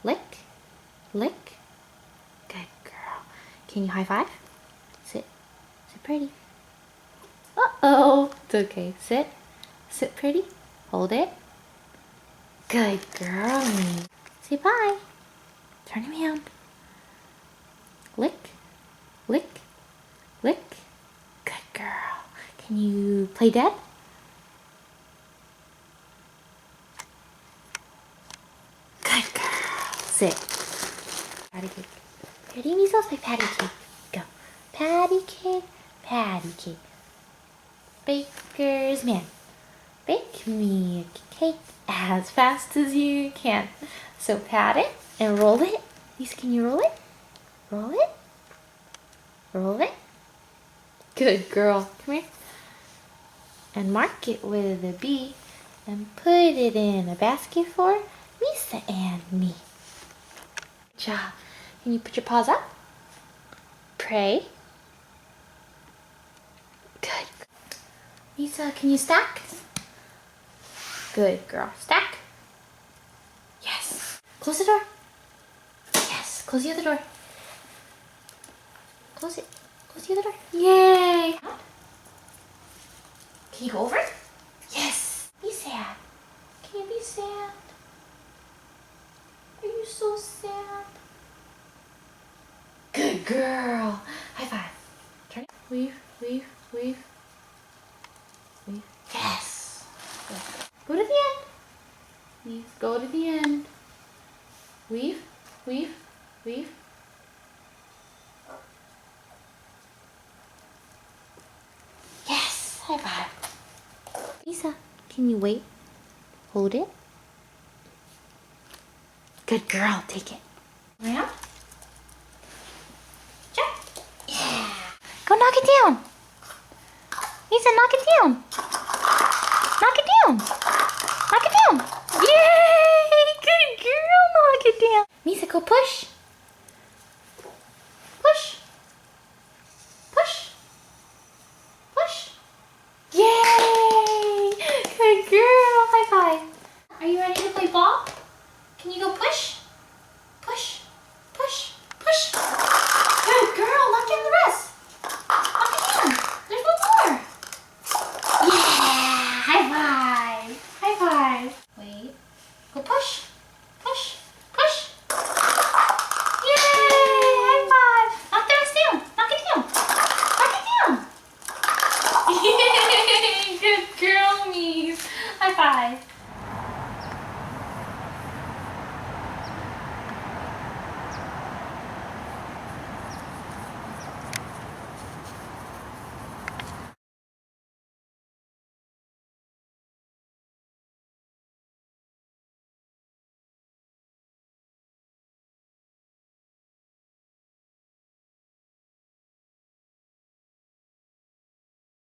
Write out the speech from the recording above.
lick, lick. Good girl. Can you high five? Sit pretty. Uh-oh. It's okay. Sit pretty. Hold it. Good girl. Say bye. Turn around. Lick, lick, lick. Good girl. Can you play dead? Good girl. Sit. Patty cake. Ready, Misa? Say patty cake. Go. Patty cake, patty cake. Baker's man. Bake me a cake as fast as you can. So pat it and roll it. Lisa, can you roll it? Roll it. Roll it. Good girl. Come here. And mark it with a B and put it in a basket for Misa and me. Good job. Can you put your paws up? Pray. Good. Misa, can you stack? Good girl. Stack. Yes. Close the door. Yes. Close the other door. Close it. Close the other door. Yay. Can you go over? Yes. Be sad. Can you be sad? Are you so sad? Good girl. High five. Turn it. Weave, weave, weave. Weave. Yes. Good. Go to the end. Please go to the end. Weave, weave, weave. Yes. High five. Misa, can you wait? Hold it. Good girl. Take it. Around. Jump. Yeah. Go knock it down. Misa, knock it down. Knock it down. Knock it down. Yay! Good girl. Knock it down. Misa, go push. Push. Push. Push. Yay! Good girl. High five. Are you ready to play ball? Can you go push? Push. Push. Push. Good girl. Knock in the rest. Knock it down. There's one more. Yeah! High five. High five. Wait. Go push. Push. Push. Yay! High five. Knock the rest down. Knock it down. Knock it down. Yay! Good girl, me. High five.